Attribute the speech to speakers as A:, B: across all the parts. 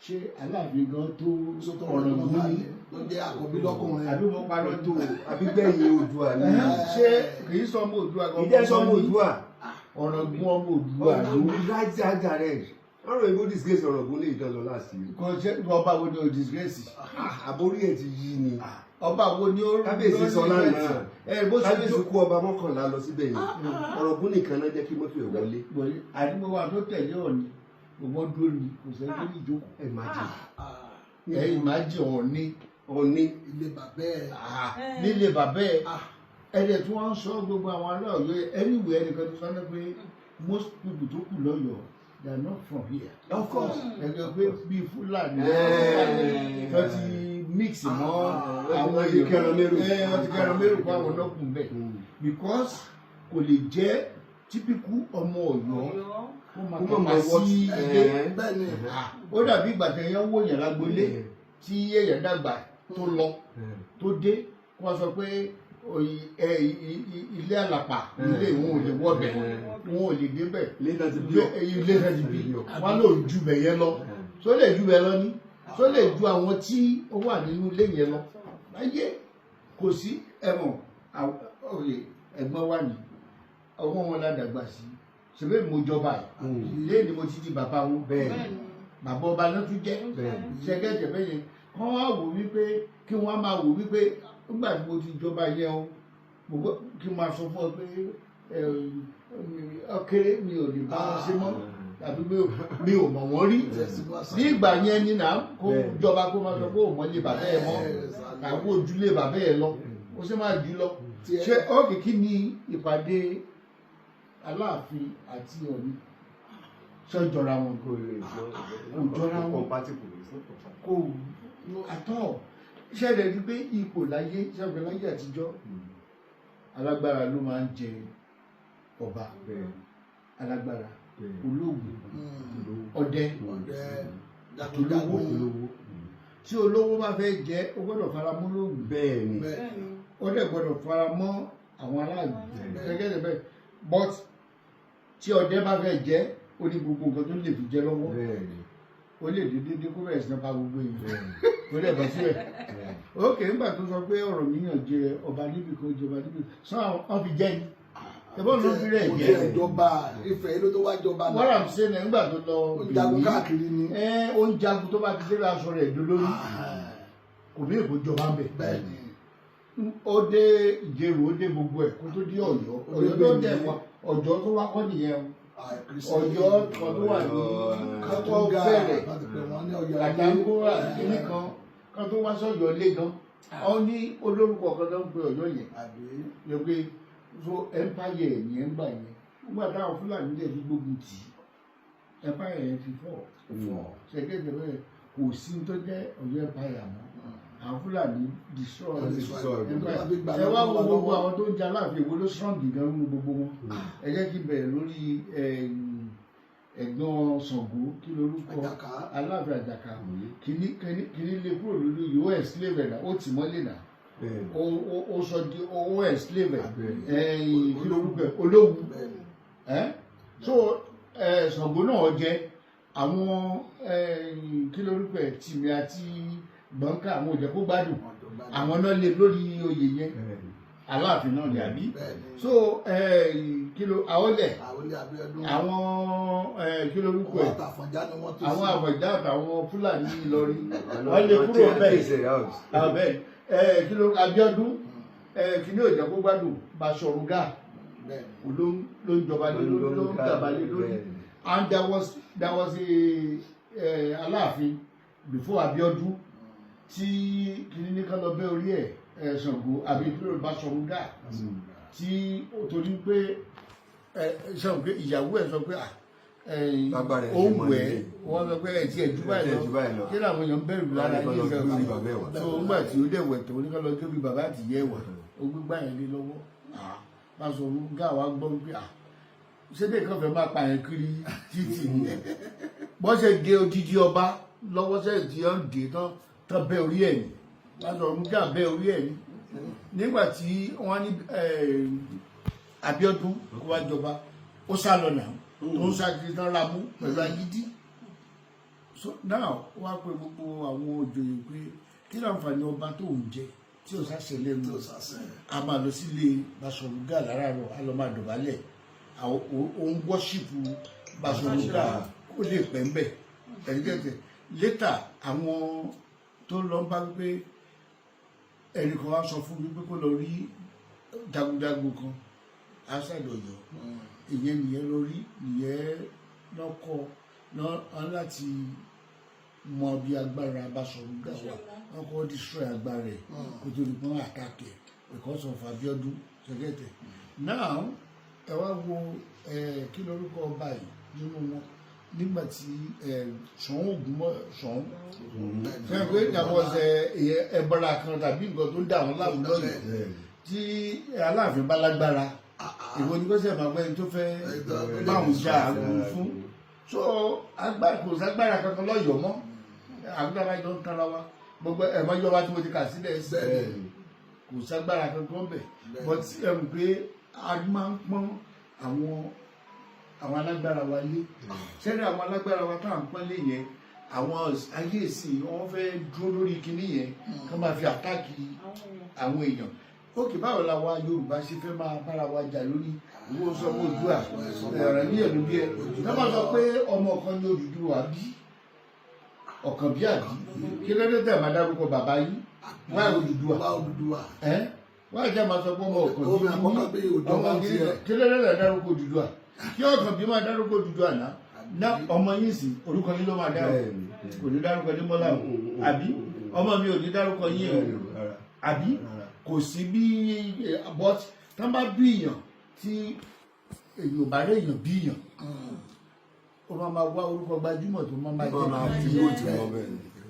A: ṣé Aláàfin gan tó ọ̀rọ̀ gún ní
B: tó jẹ́ àkọ́bí lọ́kùnrin
A: àbí wọ́n parọ́ tó
C: àbí gbẹ̀yìn Oòduà ni
A: ṣé kì í sọmọ Oòduà gan
C: ìdẹ́ sọmọ Oòduà
A: ọ̀rọ̀ gún ọmọ Oòduà ló
C: rájà rẹ̀ ọ̀rọ̀ ìbò disgrace ọ̀rọ̀ gún lè dán lọ láti
A: kò ṣe ọba wo ni o disgrace
C: àbórí ẹ̀ ti yí ni
A: ọba wo ni ó
C: kábíyèsí sọ lánàá
A: bó ṣe
C: kábíyèsí kú ọba 11 lọ síbẹ̀ yìí ọ̀rọ̀ gún nìkan náà jẹ́ kí mọ́tò ẹ̀ wọlé
A: àdúgbò wa tó tẹ̀lé Ọ̀ọ̀ni gbogbo dúró ni kò sẹ́ni tó ní ìjókòó ìmájì Ọ̀ọ̀ni
B: ilé bàbá ẹ̀
A: nílé bàbá ẹ̀ ẹ̀dẹ̀ tí wọ́n ń sọ gbogbo àwọn ará Ọ̀yọ́ anyway ẹnìkan tó sọ náà pé most people tó kù lọ́yọ̀ọ́ they are not from here.
C: Of course.
A: ẹgbẹ́ pé bí Fúlàní tó ti mix mọ́ àwọn
C: ti kẹran mẹ́rù
A: fún àwọn ọlọ́kùn bẹ́ẹ̀ because kò lè jẹ́ typical ọmọ Ọ̀yọ́ kó máa sí ilé ó dàbí ìgbà tẹ̀yàn wò yàn lágbolé tí èèyàn dàgbà tó lọ tó dé kó wọ́n sọ pé ilé àlàpà ilé wọn ò lè wọbẹ̀ wọn ò lè débẹ̀ ilé náà ti bí wọn lò ju bẹ̀ yẹn lọ tó lè ju bẹ̀ lọ ní tó lè ju àwọn tí ó wà nínú ilé yẹn lọ láyé kò sí ẹ̀wọ̀n ẹ̀gbọ́n wa ní ọwọ́ wọn ládàgbà sí ṣèbí mo jọba ilé ni mo ti di bàbá wọn bàbá ọba náà tún jẹ́ ṣẹgẹ́jẹ̀ bẹ́yẹn kọ́ wá wò wípé kí wọ́n máa wò wípé nígbà tí mo ti jọba yẹn o kí n máa sọ fún ọ pé ọkẹrẹ mi ò lè bá wọn ṣe mọ́ tàbí mi ò mọ̀ wọ́n rí ní ìgbà yẹn ni náà kó jọba kó máa sọ pé ò mọ́lé bàbá ẹ̀ mọ́ tàbí ojúlé bàbá ẹ̀ lọ ó sì máa jù lọ ṣé ọ́ọ̀kì kí ni ìpàdé Aláàfin àti Ọ̀ọ̀ni ṣọ́jọ́ra wọn kò jọra wọn kò àtọ́ ṣẹlẹ̀ ní pé ipò láyé ṣẹ́gun láyé àtijọ́ alágbára ló máa ń jẹ ọba alágbára olóògùn ọdẹ olówó tí olówó bá fẹ́ jẹ ó gbọ́dọ̀ fara mọ́ olóògùn
C: bẹ́ẹ̀ ni
A: ó dẹ̀ gbọ́dọ̀ fara mọ́ àwọn aráàlú gẹ́gẹ́ bẹ́ẹ̀ but tí ọdẹ bá fẹ́ jẹ ó ní gbogbo nǹkan tó lè fi jẹ lọ́wọ́ ó lè dédé kó bẹ̀rẹ̀ sí ní pa gbogbo èèyàn ó lè bọ́ síbẹ̀ ókè nígbà tó sọ pé ọ̀rọ̀ míyàn jẹ ọba níbi kan jẹ ọba níbi sọ àwọn fi jẹ́ ni ẹ̀bọ́n ló fi rẹ̀ jẹ́
B: ìjọba Ifẹ̀ ló tó wá jọba
A: náà wọ́n rà sí ní nígbà tó lọ
B: jagun káàkiri ni
A: ó ń jagun tó bá ti dé aṣọ rẹ̀ dolórí kò ní èkó jọba ń bẹ̀ ó dé Ìjẹ̀rò ó dé gbogbo ẹ̀ kó tó dé Ọ̀yọ́ tó dẹ̀ Ọ̀yọ́ tó wá kọ́ nìyẹn Ọ̀yọ́ kan tó wà ní kọ́kọ́ bẹ̀rẹ̀ àtàkùrà kìíní kan tó wá sọ́yọ́ lé gan ọ ní olórúkọ kan tó ń pe Ọ̀yọ́ yẹn yẹ pé so empire yẹn gbà yẹn nígbà táwọn Fúlàní dẹ̀ fi gbógun tì í empire yẹn fi fọ́ ṣẹ́gẹ́dẹ̀ bẹ́ẹ̀ kò sí tó jẹ́ Ọ̀yọ́ empire mọ́ àwọn Fúlàní destroy empire ẹ wá wo gbogbo àwọn tó ń jà láàfin èwo ló strong gan nínú gbogbo wọn ẹ jẹ́ kí n bẹ̀rẹ̀ lórí ẹ̀gbọ́n Ṣàngó kí lorúkọ Aláàfin Àjàká kìíní lè kúrò lórí yóò enslave náà ó tì mọ́lé náà ó sọ di owó enslave kí lorúkọ ológun so Ṣàngó náà jẹ àwọn kí lorúkọ Tìmì àti Gbọ̀ǹkà àwọn òjẹ́ kó gbádùn àwọn náà lè lórí oyè yẹn Aláàfin náà ni àbí so kilo àwọlẹ̀ àwọn kilo orúkọ ẹ̀ àwọn Àfọ̀njá àtàwọn Fúlàní Ìlọrin wọ́n lè kúrò bẹ́ẹ̀ kilo Abíọ́dún kí ni òjò kó gbádùn Baṣọ̀run Gáà ló ń jọba lé ló ń gàba lé lórí and there was a Aláàfin before Abíọ́dún tí kìíní ní ká lọ bẹ́ orí ẹ̀ Ṣàngó àbí kúrò Baṣọ̀run Gáà tí ó torí pé ṣàwọn pé ìyàwó ẹ̀ sọ pé òun wẹ̀ wọ́n sọ pé ẹ̀ tí ẹ̀ jù báyìí lọ kí làwọn èèyàn bẹ̀rù lára yìí fẹ́ sí so nígbà tí ó dẹ̀ wẹ̀ tó ní ká lọ gé bí bàbá àti ìyá ẹ̀wà ó gbégbá yẹn lé lọ́wọ́ Baṣọ̀run Gáà wá gbọ́ pé ṣé bẹ́ẹ̀ kan fẹ́ máa pa yẹn kiri títì ni bọ́n ṣe gé odidi ọba lọ́wọ́ sẹ́yìn tí wọ́n gé tán bẹ́ orí ẹ̀ ni Baṣọ̀run Gáà bẹ́ orí ẹ̀ ni nígbà tí wọ́n ní Abíọ́dún kó wá jọba ó sá lọ náà tó ń ṣàkiri tán ra mú pẹ̀lú agídí so now wá pé gbogbo àwọn òjòyè pé kí láǹfààní ọba tó ń jẹ tí ò sáṣẹ lẹ́nu a máa lọ sílé Baṣọ̀run Gáà láràárọ̀ a lọ máa dọ̀bálẹ̀ òun wọ́ṣìpù Baṣọ̀run Gáà ó lè pẹ́ ń bẹ̀ ẹ̀rígẹ̀tẹ̀ létà àwọn tó lọ bá wípé ẹnì kan wá sọ fún mi pé kó lọ rí jagunjagun kan outside Ọ̀yọ́ ìyẹn nìyẹn lórí ìyẹn lọ́kọ̀ náà láti mọ bí agbára Baṣọ̀run Gáà wà wọn kọ́ destroy agbára ẹ̀ kó tó di pọ́n àtàkẹ́ because of Abíọ́dún ṣẹ́gẹ́tẹ̀ now ẹ wá wo kí lórúkọ ọba yìí nínú wọn nígbà tí Ṣọ̀ún Ògúnmọ́ Ṣọ̀ún fẹ́ẹ́ pé dàbọ̀ ẹ̀bọ̀ra kan tàbí nǹkan tó dà wọ́n láwùjọ lọ́yọ̀ tí Aláàfin bá lágbára ìwọ ni kó sẹ̀ máa gbẹ́ni tó fẹ́ báwọn jà àgùn fún so kò ságbára kankan lọ́yọ̀ mọ́ àgbàdo jọ ń tara wa gbogbo ẹ̀mọ́jọba tí mo ti kà sílẹ̀ kò ságbára kankan bẹ̀ but ẹ̀rù pé a máa ń pọ́n àwọn alágbára wa lé sẹ́ni àwọn alágbára wa táwọn pọ́n lé yẹn àwọn ayéèsì wọ́n fẹ́ dúró lórí kinní yẹn kí wọ́n máa fi àtàkì àwọn èèyàn ókè báwo la wa Yorùbá ṣe fẹ́ máa bára wa jà lórí ìwọ sọmọ Oòduà ọ̀rọ̀ ní ẹ̀lú bí ẹ lọ́mọ sọ pé ọmọ kan ní Odùduwà bí ọ̀kan bí àbí kí ló dé tẹ̀ máa dárúkọ bàbá yìí wáyé Odùduwà wáyé jẹ́ máa sọ pé ọmọ ọ̀kan bí ọmọ kí ló dé tẹ̀ dárúkọ Odùduwà kí ọ̀kan bí máa dárúkọ Odùduwà ná ọmọ yìí sì orúkọ yìí ló máa dárúkọ kò ní dárúkọ ní mọ́lá àbí ọmọ mi ò ní dárúkọ yìí àbí kò sí bí but tán bá bí èèyàn tí èèyàn bá rẹ̀ èèyàn bí èèyàn ó máa wá orúkọ gbajúmọ̀ tó máa jẹ́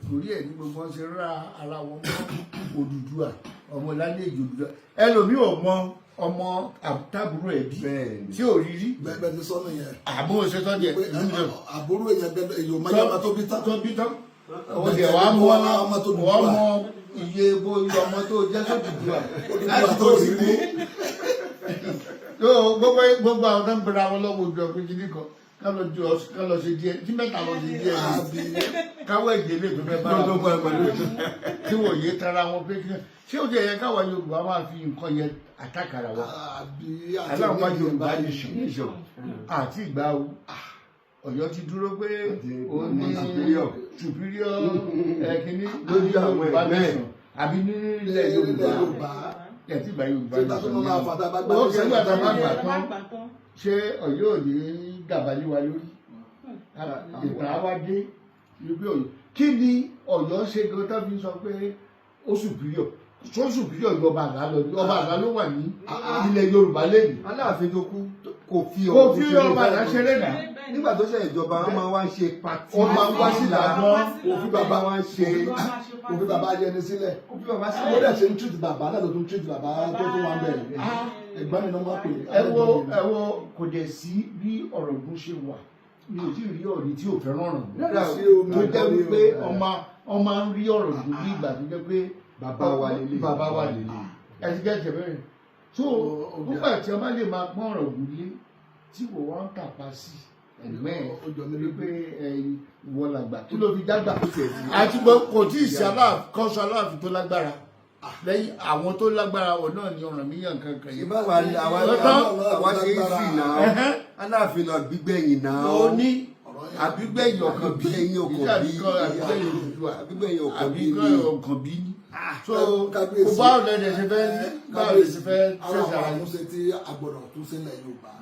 A: torí ẹ̀ ní gbogbo wọn ṣe rá ara wọn mọ́ Odùduwà ọmọ Ládèjì Odùduwà ẹlòmíì ò mọ ọmọ àbúrò ẹ̀ bí tí ò rí rí
B: bẹ́ẹ̀ ti sọ́nù yẹn
A: àbúrò ṣe tọ́ di ẹ̀
B: àbúrò èèyàn máa yá tó bí tán
A: ó dẹ̀ wá mọ́ iye ọmọ tó jẹ́ sódùduwà láti tó rí rí gbogbo àwọn tó ń bẹ̀rẹ̀ àwọn lọ́wọ́ ojú ọ̀pẹ jíjí kan ká lọ ṣe díẹ̀ tí mẹ́ta lọ ṣe díẹ̀ káwọ́ ẹ̀jẹ̀ lè tó fẹ́ bá wọn pẹ̀lú tí wọ́n yé tara wọn pé kí ṣé ó jẹ́ yẹn káwọn Yorùbá máa fi nǹkan yẹn àtàkàrà wa aláwọ̀ Yorùbá nation àti ìgbà o Ọ̀yọ́ ti dúró pé ó ní superior kìíní lórí àwọn Yorùbá nation àbí nílẹ̀ Yorùbá ẹtí ìgbà Yorùbá nation ó ṣe nígbà tá a bá gbà tán ṣé Ọ̀yọ́ ò ní gàbálí wa lórí ìtàn àwa dé wípé Ọ̀yọ́ kí ni Ọ̀yọ́ ṣe gan tó fi sọ pé ó superior tó superior ju ọba àgbà lọ ọba àgbà ló wà ní ilẹ̀ Yorùbá lẹ́yìn.
C: Aláàfin tó kú kò fi
A: ọba àgbà ṣeré náà
C: nígbà tó ṣe ìjọba wọn máa wá ń ṣe pati
A: wọn máa ń wá sí ìlànà
B: òfin bàbá wa ń ṣe òfin bàbá yẹni sílẹ̀ òfin bàbá sílẹ̀ ó dẹ̀ ṣe ń treat bàbá náà ló tún treat bàbá tó tó wà ń bẹ̀rẹ̀ ẹ̀gbọ́n mi náà máa pè é.
A: ẹ wo kò dẹ̀ sí bí ọ̀rọ̀ Ògún ṣe wà mi ò tí ì rí ọ̀rí tí ò fẹ́ràn ọ̀rọ̀ tó jẹ́ wípé ọmọ ń rí ọ̀rọ̀ Ògún bí ìgbà tó jẹ́ pé bàbá wa lélẹ̀ ẹ ti gẹ́gẹ́ bẹ́ẹ̀ tó nígbà tí ọmọ lè máa pọ́n ọ̀rọ̀ Ògún lé tí wò wọ́n ń tàpá sí ẹ̀gbẹ́ ẹ̀ pé ìwọ làgbà kí ló fi jágbà àti kò tí ì sí kọ́sọ Aláàfin tó lágbára lẹ́yìn àwọn tó lágbára wọn náà ni Ọ̀rànmíyàn kankan yìí.
C: ìbáwa àwa ṣe é sì náà Aláàfin náà gbígbẹ̀yìn náà.
A: ó ní àbígbẹ̀yìn ọ̀kan bí
C: àbígbẹ̀yìn
A: ọ̀kan bí ní. so báwo lẹ́nu ẹ̀ ṣe fẹ́ báwo lè ṣe fẹ́ ṣẹ̀ṣẹ̀ ara
B: àtúnṣe tí agbọ̀dọ̀ tún sílẹ̀ Yorùbá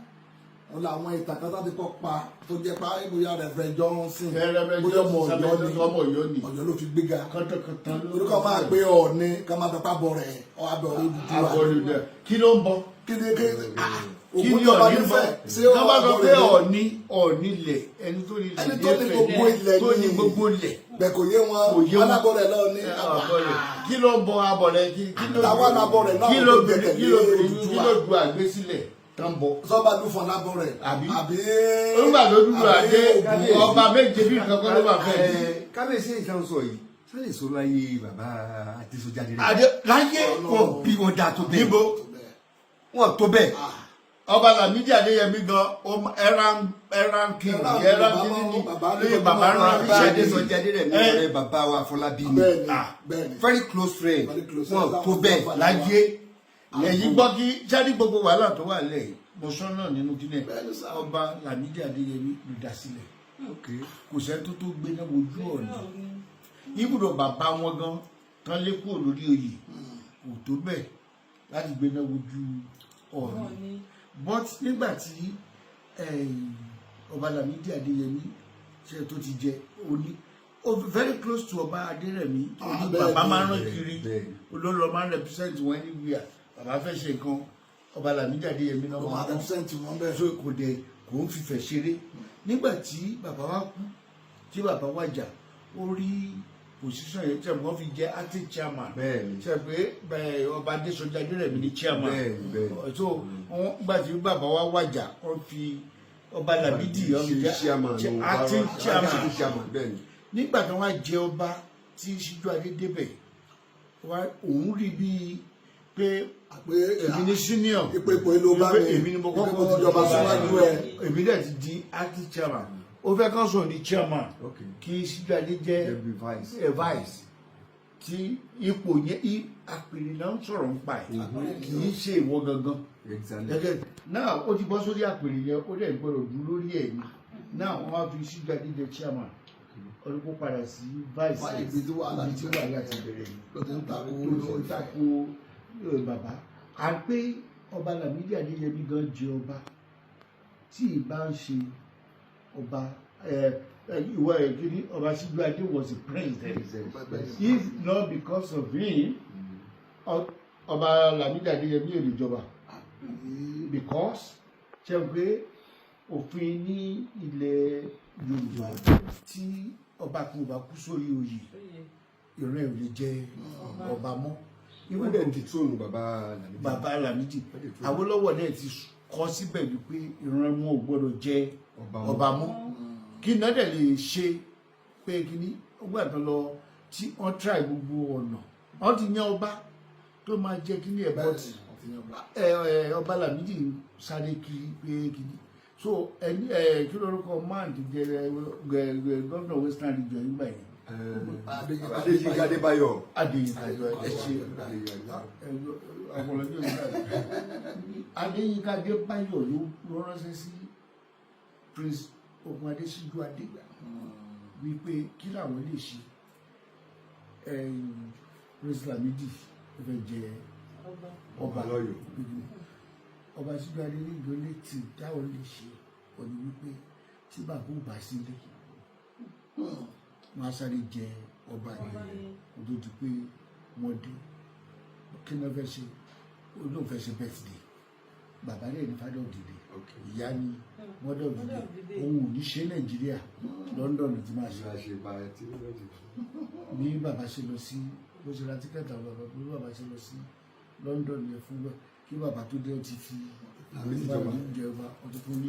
B: wọn làwọn ìtàn kan láti kọ́ pa tó jẹ́ pa ìbòyà Reverend Johnson bóyá ọmọ Ọ̀yọ́ ni Ọ̀yọ́ ló fi gbéga torí kọ́ máa gbé Ọọ̀ni kọ́ máa fipá bọ̀ rẹ̀ abẹ́ Odùduwà
A: kí ló ń bọ̀
B: kí ni
A: Ọ̀ọ̀ni bọ̀ kọ́ máa sọ pé Ọọ̀ni lẹ̀ ẹni tó ní gbogbo ilẹ̀
B: bẹ́ẹ̀ kò yé wọn alábọ̀rẹ̀ lọ ní
A: àbọ̀rẹ̀ kí ló ń bọ̀ abọ̀rẹ̀ kí ló du àgbésílẹ̀ tambo
B: sọba dún fún lábọ rẹ àbí
A: nígbà tó dúró adé ọba méje bí nǹkan kan ló bá fẹ́.
C: kábíyèsí ìtàn sọ yìí sáré sọ láyé bàbá àtisọjáde rẹ.
A: adé láyé
C: wọn bí wọn dá tó bẹ́ẹ̀ níbo wọn tó bẹ́ẹ̀
A: ọba Lámídì Adéyẹmí gan ẹran kìíní ní lóye bàbá rán iṣẹ́
C: Adésọjí Adérẹ̀mí ọ̀rẹ́ bàbá wa Afọlábí ni very close friend wọn tó bẹ́ẹ̀
A: láyé ẹ̀yìn gbọ́ kí jáde gbogbo wàhálà tó wà lẹ́yìn mọ̀sán náà nínú kílẹ̀ ọba Lámídì Adéyẹmí ló dá sílẹ̀ kò sẹ́ni tó gbé náà wojú ọ̀nà ibùdó bàbá wọn gan tán lé kúrò lórí oyè kò tó bẹ́ẹ̀ láti gbé náà wojú ọ̀nà but nígbà tí ọba Lámídì Adéyẹmí ṣe tó ti jẹ òní very close to ọba Adérẹ̀mí òní bàbá máa ń rán kiri olóòlò máa ń represent wọn anywhere bàbá fẹ́ ṣe nǹkan ọba Lámídì Adéyẹmí náà máa
B: represent wọn bẹ́ẹ̀
A: so kò ń fìfẹ́ ṣeré nígbà tí bàbá wa kú tí bàbá wàjà ó rí position yẹn tẹ̀ wọ́n fi jẹ́ acting chairman ṣe pé ọba Adésọjí Adérẹ̀mí ní chairman so nígbà tí bàbá wa wàjà wọ́n fi ọba Lámídì acting chairman nígbà tí wọ́n jẹ ọba tí Síjú Adé débẹ̀ òun rí bíi pé èmi ní senior èmi ni mo kọ́kọ́
B: jọba síwájú ẹ̀
A: èmi dẹ̀ ti di acting chairman ó fẹ́ kán sọ̀rọ̀ ní chairman kí Síjú Adé jẹ́ vice tí ipò yẹn àpèrè náà ń sọ̀rọ̀ ń pa ẹ̀ kì í ṣe ìwọ gangan gẹ́gẹ́ náà ó ti bọ́ sórí àpèrè yẹn ó dẹ̀ gbọ́dọ̀ dúró lórí ẹ̀ ni náà wọ́n á fi Síjú Adé jẹ́ chairman ọdún kó padà sí vice
B: ibi tí wàhálà
A: ti bẹ̀rẹ̀
B: ló ti ń
A: tako bàbá à ń pé ọba Lámídì Adéyẹmí gan jẹ ọba tí ìbá ń ṣe ọba ìwọ ẹ̀kíní ọba Síjú Adé was a president if not because of him ọba Lámídì Adéyẹmí ò lè jọba because ṣe pé òfin ní ilẹ̀ Yorùbá tí ọba kan bá kú sórí oyè ìran ẹ̀ ò lè jẹ ọba mọ́
C: ìwọ́n dẹ̀ ti tóònù
A: bàbá Lámídì Awólọ́wọ̀ náà ti kọ síbẹ̀ wípé ìran wọn ò gbọ́dọ̀ jẹ ọba mọ́ kí náà dẹ̀ lè ṣe pé kíní ó gbàgbọ́ lọ tí wọ́n try gbogbo ọ̀nà wọ́n ti yan ọba tó máa jẹ kíní ẹ̀ bọ́ọ̀tì ọba Lámídì sáré kiri pé kíní so kí lórúkọ man ti jẹ gómìnà Western region nígbà yẹn
C: Adéyínká Adébáyọ̀
A: Adéyínká Adébáyọ̀ ló ránṣẹ́ sí Prince Ogun Adésíjú Adé wípé kí làwọn lè ṣe Prince Lámídì fẹ́ jẹ ọba lọ́yọ̀ ọba Síjú Adé ní ìjọ létí táwọn lè ṣe òní wípé tí bàbá ò bá sílé wọ́n á sáré jẹ ọba yẹn kó tó di pé wọ́n dé kí ni wọ́n fẹ́ ṣe olóhùn fẹ́ ṣe birthday bàbá rẹ̀ ní father of the day ìyá ni mother of the day òun ò ní ṣe Nàìjíríà London ti máa ṣe bí bàbá ṣe lọ sí bó ṣe ra tíkẹ́tì àwọn bàbá bí bàbá ṣe lọ sí London yẹn fún kí bàbá tó dé ó ti fi ìjọba ọdún fún ní